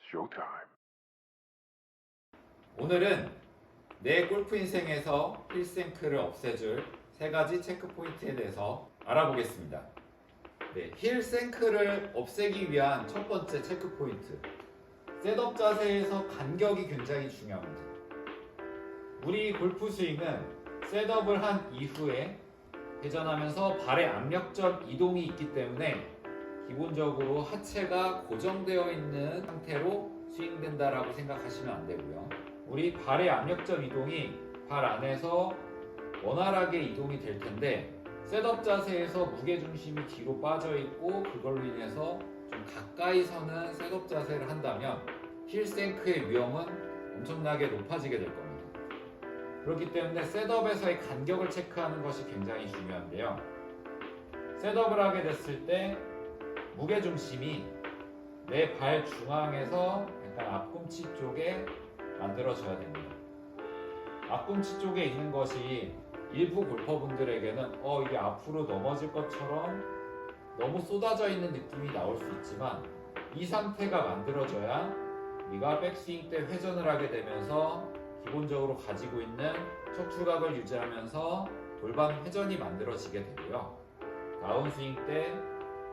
Showtime. 오늘은 내 골프 인생에서 힐생크를 없애줄 3가지 체크 포인트에 대해서 알아보겠습니다. 힐생크를 없애기 위한 첫 번째 체크 포인트, 셋업 자세에서 간격이 굉장히 중요합니다. 우리 골프 스윙은 셋업을 한 이후에 회전하면서 발의 압력점 이동이 있기 때문에 기본적으로 하체가 고정되어 있는 상태로 스윙된다라고 생각하시면 안 되고요. 우리 발의 압력점 이동이 발 안에서 원활하게 이동이 될 텐데 셋업 자세에서 무게중심이 뒤로 빠져 있고 그걸로 인해서 좀 가까이 서는 셋업 자세를 한다면 힐생크의 위험은 엄청나게 높아지게 될 겁니다. 그렇기 때문에 셋업에서의 간격을 체크하는 것이 굉장히 중요한데요. 셋업을 하게 됐을 때 무게중심이 내 발 중앙에서 약간 앞꿈치 쪽에 만들어져야 됩니다. 앞꿈치 쪽에 있는 것이 일부 골퍼분들에게는 이게 앞으로 넘어질 것처럼 너무 쏟아져 있는 느낌이 나올 수 있지만 이 상태가 만들어져야 우리가 백스윙 때 회전을 하게 되면서 기본적으로 가지고 있는 척추각을 유지하면서 돌반 회전이 만들어지게 되고요. 다운스윙 때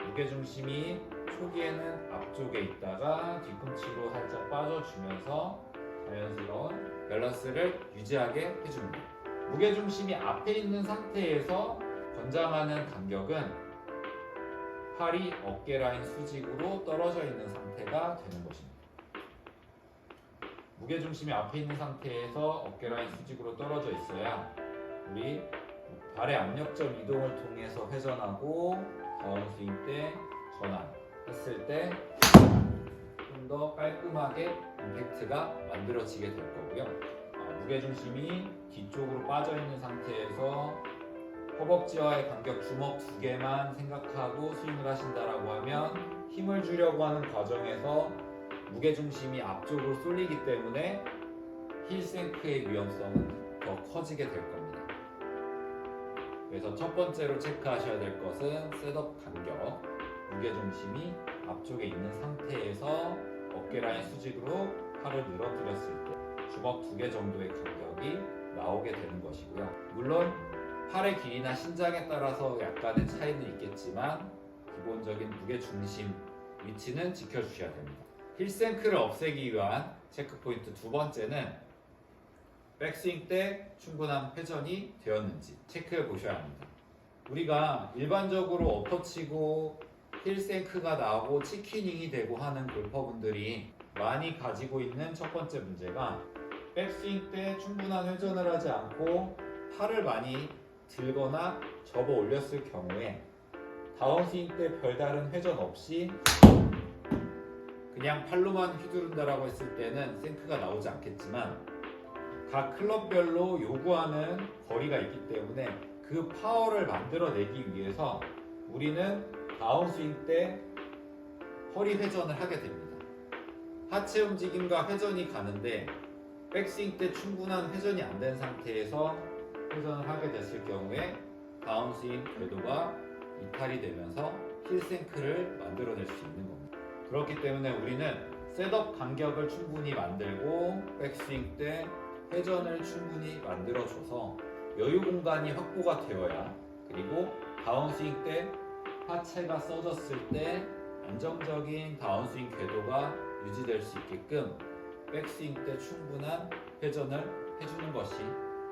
무게중심이 초기에는 앞쪽에 있다가 뒤꿈치로 살짝 빠져주면서 자연스러운 밸런스를 유지하게 해줍니다. 무게중심이 앞에 있는 상태에서 권장하는 간격은 팔이 어깨 라인 수직으로 떨어져 있는 상태가 되는 것입니다. 무게중심이 앞에 있는 상태에서 어깨 라인 수직으로 떨어져 있어야 우리 발의 압력점 이동을 통해서 회전하고 다운스윙 때 전환했을 때 좀 더 깔끔하게 임팩트가 만들어지게 될 거고요. 무게중심이 뒤쪽으로 빠져 있는 상태에서 허벅지와의 간격 주먹 2개만 생각하고 스윙을 하신다라고 하면 힘을 주려고 하는 과정에서 무게중심이 앞쪽으로 쏠리기 때문에 힐생크의 위험성은 더 커지게 될 겁니다. 그래서 첫 번째로 체크하셔야 될 것은 셋업 간격, 무게중심이 앞쪽에 있는 상태에서 어깨 라인 수직으로 팔을 늘어뜨렸을 때 주먹 2개 정도의 간격이 나오게 되는 것이고요. 물론 팔의 길이나 신장에 따라서 약간의 차이는 있겠지만 기본적인 무게중심 위치는 지켜주셔야 됩니다. 힐생크를 없애기 위한 체크포인트 두 번째는 백스윙 때 충분한 회전이 되었는지 체크해 보셔야 합니다. 우리가 일반적으로 어퍼치고 힐생크가 나오고 치키닝이 되고 하는 골퍼분들이 많이 가지고 있는 첫 번째 문제가 백스윙 때 충분한 회전을 하지 않고 팔을 많이 들거나 접어 올렸을 경우에 다운스윙 때 별다른 회전 없이 그냥 팔로만 휘두른다라고 했을 때는 생크가 나오지 않겠지만 각 클럽별로 요구하는 거리가 있기 때문에 그 파워를 만들어내기 위해서 우리는 다운스윙 때 허리 회전을 하게 됩니다. 하체 움직임과 회전이 가는데 백스윙 때 충분한 회전이 안 된 상태에서 회전을 하게 됐을 경우에 다운스윙 궤도가 이탈이 되면서 힐생크를 만들어낼 수 있는 겁니다. 그렇기 때문에 우리는 셋업 간격을 충분히 만들고 백스윙 때 회전을 충분히 만들어줘서 여유 공간이 확보가 되어야, 그리고 다운스윙 때 하체가 써졌을 때 안정적인 다운스윙 궤도가 유지될 수 있게끔 백스윙 때 충분한 회전을 해주는 것이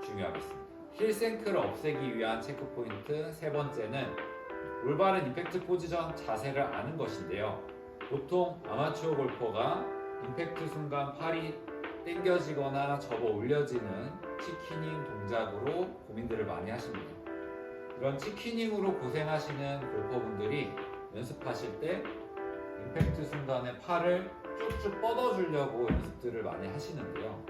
중요하겠습니다. 힐생크를 없애기 위한 체크포인트 세 번째는 올바른 임팩트 포지션 자세를 아는 것인데요. 보통 아마추어 골퍼가 임팩트 순간 팔이 당겨지거나 접어 올려지는 치키닝 동작으로 고민들을 많이 하십니다. 이런 치키닝으로 고생하시는 골퍼분들이 연습하실 때 임팩트 순간에 팔을 쭉쭉 뻗어주려고 연습들을 많이 하시는데요.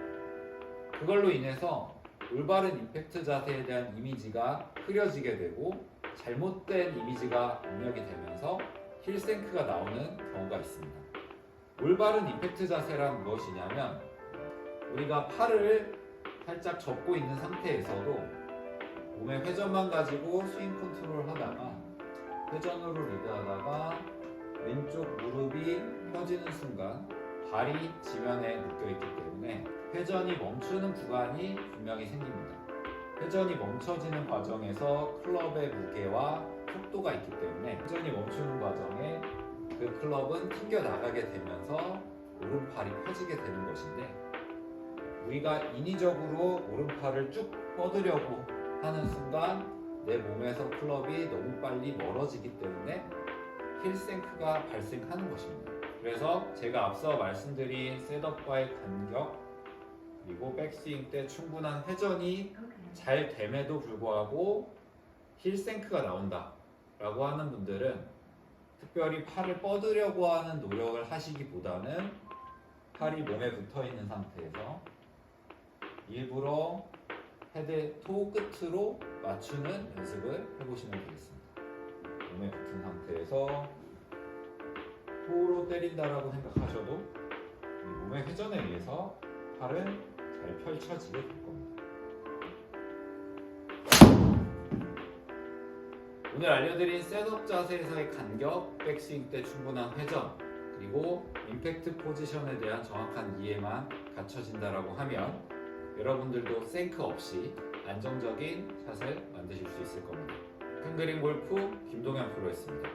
그걸로 인해서 올바른 임팩트 자세에 대한 이미지가 흐려지게 되고 잘못된 이미지가 입력이 되면서 힐생크가 나오는 경우가 있습니다. 올바른 임팩트 자세란 무엇이냐면 우리가 팔을 살짝 접고 있는 상태에서도 몸의 회전만 가지고 스윙 컨트롤 하다가 회전으로 리드하다가 왼쪽 무릎이 펴지는 순간 발이 지면에 묶여있기 때문에 회전이 멈추는 구간이 분명히 생깁니다. 회전이 멈춰지는 과정에서 클럽의 무게와 속도가 있기 때문에 회전이 멈추는 과정에 그 클럽은 튕겨 나가게 되면서 오른팔이 펴지게 되는 것인데, 우리가 인위적으로 오른팔을 쭉 뻗으려고 하는 순간 내 몸에서 클럽이 너무 빨리 멀어지기 때문에 힐생크가 발생하는 것입니다. 그래서 제가 앞서 말씀드린 셋업과의 간격, 그리고 백스윙 때 충분한 회전이 잘 됨에도 불구하고 힐생크가 나온다 라고 하는 분들은 특별히 팔을 뻗으려고 하는 노력을 하시기보다는 팔이 몸에 붙어 있는 상태에서 일부러 헤드 토 끝으로 맞추는 연습을 해보시면 되겠습니다. 몸에 붙은 상태에서 토로 때린다라고 생각하셔도 몸의 회전에 의해서 팔은 잘 펼쳐지게 될 겁니다. 오늘 알려드린 셋업 자세에서의 간격, 백스윙 때 충분한 회전, 그리고 임팩트 포지션에 대한 정확한 이해만 갖춰진다라고 하면 여러분들도 생크 없이 안정적인 샷을 만드실 수 있을 겁니다. 큰 그림 골프 김동현 프로였습니다.